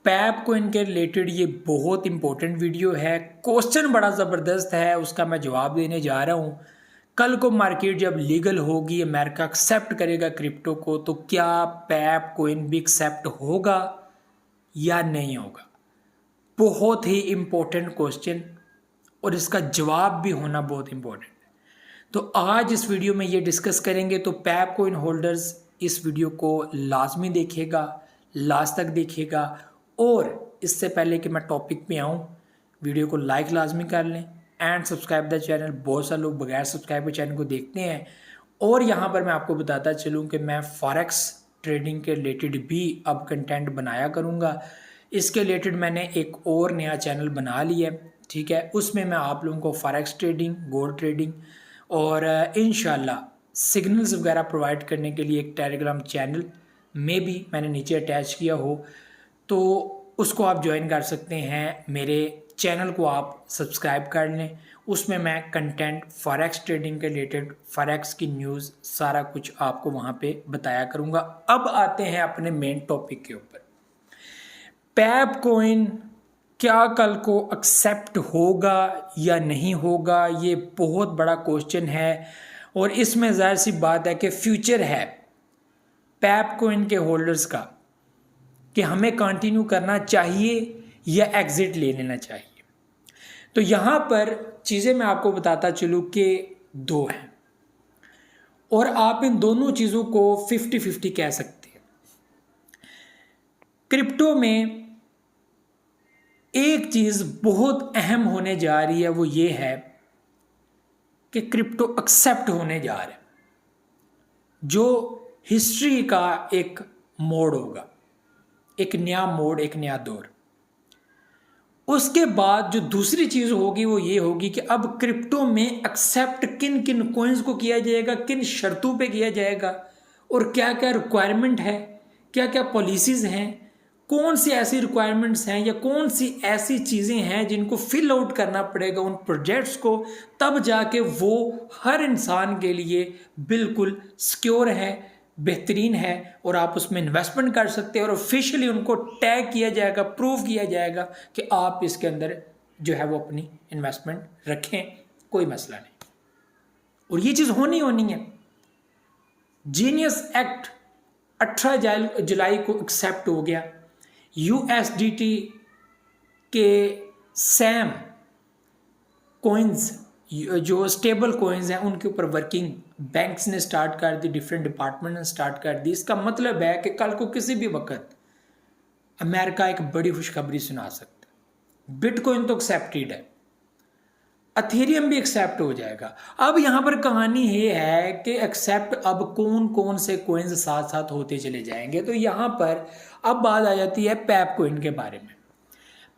Pipe coin के related ये बहुत इंपॉर्टेंट वीडियो है। क्वेश्चन बड़ा ज़बरदस्त है, उसका मैं जवाब देने जा रहा हूँ। कल को मार्केट जब लीगल होगी, अमेरिका एक्सेप्ट करेगा क्रिप्टो को, तो क्या पैप कोइन भी एक्सेप्ट होगा या नहीं होगा? बहुत ही इम्पोर्टेंट क्वेश्चन और इसका जवाब भी होना बहुत इम्पोर्टेंट है। तो आज इस वीडियो में ये डिस्कस करेंगे। तो पैप कोइन होल्डर्स इस वीडियो को लाजमी देखेगा, लास्ट तक देखेगा। और इससे पहले कि मैं टॉपिक पे आऊँ, वीडियो को लाइक लाजमी कर लें एंड सब्सक्राइब द चैनल। बहुत सारे लोग बगैर सब्सक्राइब के चैनल को देखते हैं। और यहाँ पर मैं आपको बताता चलूँ कि मैं फॉरेक्स ट्रेडिंग के रिलेटेड भी अब कंटेंट बनाया करूँगा। इसके रिलेटेड मैंने एक और नया चैनल बना लिया है, ठीक है। उसमें मैं आप लोगों को फॉरेक्स ट्रेडिंग, गोल्ड ट्रेडिंग और इंशाल्लाह सिग्नल्स वगैरह प्रोवाइड करने के लिए एक टेलीग्राम चैनल में भी मैंने नीचे अटैच किया हो, तो उसको आप ज्वाइन कर सकते हैं। मेरे चैनल को आप सब्सक्राइब कर लें। उसमें मैं कंटेंट फॉरेक्स ट्रेडिंग के रिलेटेड, फॉरेक्स की न्यूज़, सारा कुछ आपको वहाँ पे बताया करूँगा। अब आते हैं अपने मेन टॉपिक के ऊपर। पैप कोइन क्या कल को एक्सेप्ट होगा या नहीं होगा, ये बहुत बड़ा क्वेश्चन है। और इसमें ज़ाहिर सी बात है कि फ्यूचर है पैप कोइन के होल्डर्स का कि हमें कंटिन्यू करना चाहिए या एग्जिट ले लेना चाहिए। तो यहाँ पर चीज़ें मैं आपको बताता चलूँ कि दो हैं और आप इन दोनों चीज़ों को 50-50 कह सकते हैं। क्रिप्टो में एक चीज़ बहुत अहम होने जा रही है, वो ये है कि क्रिप्टो एक्सेप्ट होने जा रहा है, जो हिस्ट्री का एक मोड़ होगा, एक नया मोड़, एक नया दौर। उसके बाद जो दूसरी चीज़ होगी वो ये होगी कि अब क्रिप्टो में एक्सेप्ट किन किन कॉइन्स को किया जाएगा, किन शर्तों पे किया जाएगा और क्या क्या रिक्वायरमेंट है, क्या क्या पॉलिसीज़ हैं, कौन सी ऐसी रिक्वायरमेंट्स हैं या कौन सी ऐसी चीज़ें हैं जिनको फिल आउट करना पड़ेगा उन प्रोजेक्ट्स को, तब जाके वो हर इंसान के लिए बिल्कुल सिक्योर है, बेहतरीन है और आप उसमें इन्वेस्टमेंट कर सकते हैं। और ऑफिशियली उनको टैग किया जाएगा, प्रूव किया जाएगा कि आप इसके अंदर जो है वो अपनी इन्वेस्टमेंट रखें, कोई मसला नहीं। और ये चीज़ होनी है। जीनियस एक्ट 18 जुलाई को एक्सेप्ट हो गया। USDT के सैम कोइंस, जो स्टेबल कोइंस हैं, उनके ऊपर वर्किंग बैंक्स ने स्टार्ट कर दी, डिफरेंट डिपार्टमेंट ने स्टार्ट कर दी। इसका मतलब है कि कल को किसी भी वक्त अमेरिका एक बड़ी खुशखबरी सुना सकता है। बिटकॉइन तो एक्सेप्टेड है, अथेरियम भी एक्सेप्ट हो जाएगा। अब यहाँ पर कहानी ये है कि एक्सेप्ट अब कौन कौन से कोइंस साथ साथ होते चले जाएंगे। तो यहाँ पर अब बात आ जाती है पैप कोइन के बारे में।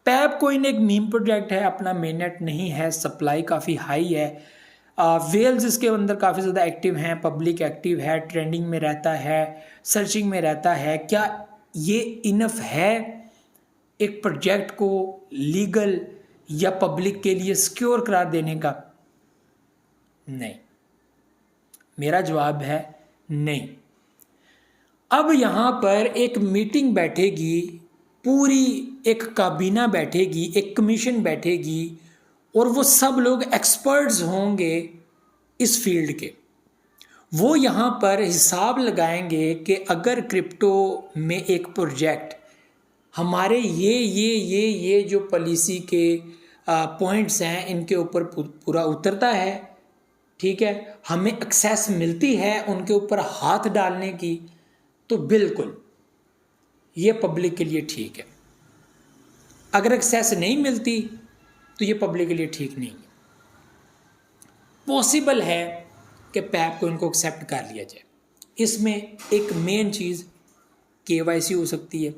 पैप कोइन एक मीम प्रोजेक्ट है, अपना मेननेट नहीं है, सप्लाई काफ़ी हाई है। वेल्स इसके अंदर काफ़ी ज़्यादा एक्टिव हैं, पब्लिक एक्टिव है, ट्रेंडिंग में रहता है, सर्चिंग में रहता है। क्या ये इनफ है एक प्रोजेक्ट को लीगल या पब्लिक के लिए सिक्योर करार देने का? नहीं, मेरा जवाब है नहीं। अब यहाँ पर एक मीटिंग बैठेगी, पूरी एक काबीना बैठेगी, एक कमीशन बैठेगी और वो सब लोग एक्सपर्ट्स होंगे इस फील्ड के। वो यहाँ पर हिसाब लगाएंगे कि अगर क्रिप्टो में एक प्रोजेक्ट हमारे ये जो पॉलिसी के पॉइंट्स हैं इनके ऊपर पूरा उतरता है, ठीक है, हमें एक्सेस मिलती है उनके ऊपर हाथ डालने की, तो बिल्कुल ये पब्लिक के लिए ठीक है। अगर एक्सेस नहीं मिलती तो ये पब्लिक के लिए ठीक नहीं है। पॉसिबल है कि पैप को इनको एक्सेप्ट कर लिया जाए। इसमें एक मेन चीज़ KYC हो सकती है,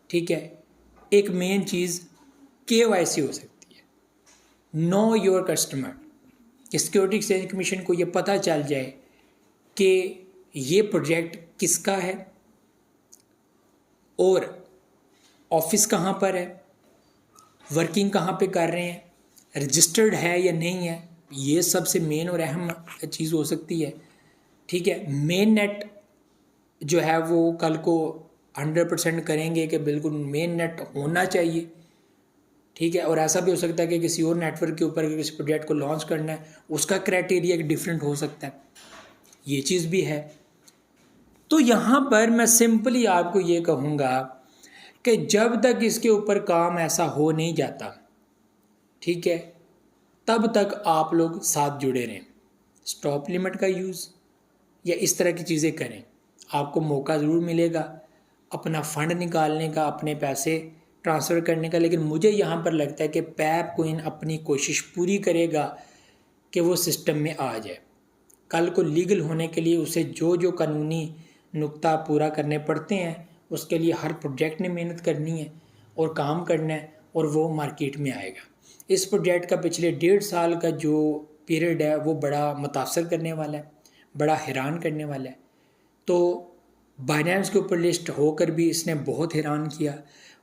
ठीक है, एक मेन चीज़ KYC हो सकती है, नो योर कस्टमर, कि सिक्योरिटी एक्सचेंज कमीशन को ये पता चल जाए कि ये प्रोजेक्ट किसका है और ऑफिस कहाँ पर है, वर्किंग कहाँ पे कर रहे हैं, रजिस्टर्ड है या नहीं है। ये सबसे मेन और अहम चीज़ हो सकती है, ठीक है। मेन नेट जो है वो कल को 100% करेंगे कि बिल्कुल मेन नेट होना चाहिए, ठीक है। और ऐसा भी हो सकता है कि किसी और नेटवर्क के ऊपर किसी प्रोजेक्ट को लॉन्च करना है, उसका क्राइटेरिया डिफरेंट हो सकता है, ये चीज़ भी है। तो यहाँ पर मैं सिंपली आपको ये कहूँगा कि जब तक इसके ऊपर काम ऐसा हो नहीं जाता, ठीक है, तब तक आप लोग साथ जुड़े रहें, स्टॉप लिमिट का यूज़ या इस तरह की चीज़ें करें, आपको मौका ज़रूर मिलेगा अपना फ़ंड निकालने का, अपने पैसे ट्रांसफ़र करने का। लेकिन मुझे यहाँ पर लगता है कि पैप कोइन अपनी कोशिश पूरी करेगा कि वो सिस्टम में आ जाए। कल को लीगल होने के लिए उसे जो जो कानूनी नुक्ता पूरा करने पड़ते हैं, उसके लिए हर प्रोजेक्ट ने मेहनत करनी है और काम करना है, और वो मार्केट में आएगा। इस प्रोजेक्ट का पिछले 1.5 साल का जो पीरियड है वो बड़ा मुतासर करने वाला है, बड़ा हैरान करने वाला है। तो बाइनेंस के ऊपर लिस्ट होकर भी इसने बहुत हैरान किया,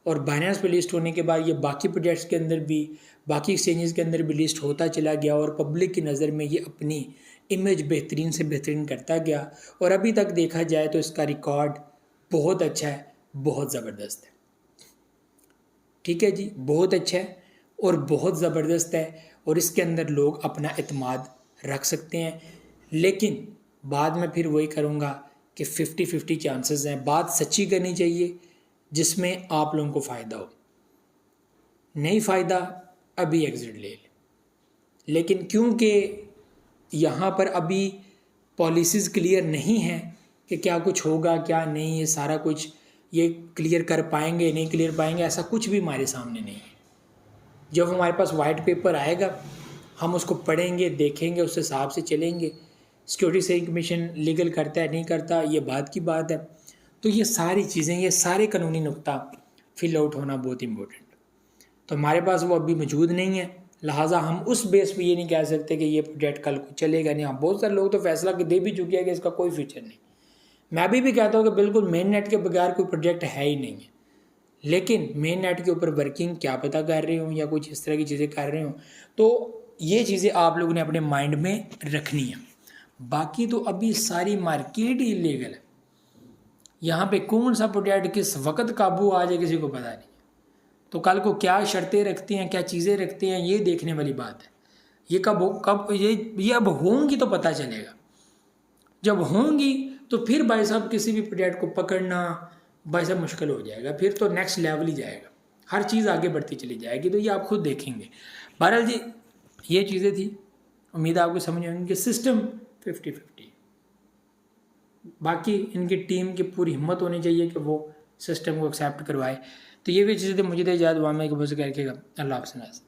और बाइनेंस पे लिस्ट होने के बाद ये बाकी प्रोजेक्ट्स के अंदर भी, बाकी एक्सचेंजेस के अंदर भी लिस्ट होता चला गया, और पब्लिक की नज़र में ये अपनी इमेज बेहतरीन से बेहतरीन करता गया। और अभी तक देखा जाए तो इसका रिकॉर्ड बहुत अच्छा है, बहुत ज़बरदस्त है, ठीक है जी, बहुत अच्छा है और बहुत ज़बरदस्त है, और इसके अंदर लोग अपना एतमाद रख सकते हैं। लेकिन बाद में फिर वही करूँगा कि 50-50 चांसेस हैं, बात सच्ची करनी चाहिए जिसमें आप लोगों को फ़ायदा हो, नहीं फ़ायदा अभी एग्ज़िट ले लें। लेकिन क्योंकि यहाँ पर अभी पॉलिसीज़ क्लियर नहीं हैं कि क्या कुछ होगा क्या नहीं, ये सारा कुछ ये क्लियर कर पाएंगे नहीं क्लियर पाएंगे, ऐसा कुछ भी हमारे सामने नहीं है। जब हमारे पास वाइट पेपर आएगा हम उसको पढ़ेंगे, देखेंगे, उस हिसाब से चलेंगे। सिक्योरिटी एक्सचेंज कमीशन लीगल करता है नहीं करता, ये बात की बात है। तो ये सारी चीज़ें, ये सारे कानूनी नुक्ता फिल आउट होना बहुत इम्पोर्टेंट, तो हमारे पास वो अभी मौजूद नहीं है। लिहाजा हम उस बेस पे ये नहीं कह सकते कि ये प्रोजेक्ट कल को चलेगा नहीं। हाँ, बहुत सारे लोग तो फैसला दे भी चुके हैं कि इसका कोई फ्यूचर नहीं। मैं अभी भी कहता हूँ कि बिल्कुल मेन नेट के बगैर कोई प्रोजेक्ट है ही नहीं है, लेकिन मेन नेट के ऊपर वर्किंग क्या पता कर रहे हो या कुछ इस तरह की चीज़ें कर रहे हो, तो ये चीज़ें आप लोगों ने अपने माइंड में रखनी है। बाकी तो अभी सारी मार्केट ही इलीगल है, यहाँ पे कौन सा प्रोजेक्ट किस वक्त काबू आ जाए किसी को पता नहीं। तो कल को क्या शर्तें रखते हैं, क्या चीज़ें रखते हैं, ये देखने वाली बात है। ये कब ये अब होंगी तो पता चलेगा। जब होंगी तो फिर भाई साहब किसी भी प्रोजेक्ट को पकड़ना भाई साहब मुश्किल हो जाएगा, फिर तो नेक्स्ट लेवल ही जाएगा, हर चीज़ आगे बढ़ती चली जाएगी। तो ये आप खुद देखेंगे। बहरहाल जी, ये चीज़ें थी, उम्मीद है आपको समझ आएंगी कि सिस्टम 50-50, बाकी इनकी टीम की पूरी हिम्मत होनी चाहिए कि वो सिस्टम को एक्सेप्ट करवाए। तो ये भी चीज़ें मुझे तो याद हुआ, मैं कि करके अल्लाह हाफ़िज़।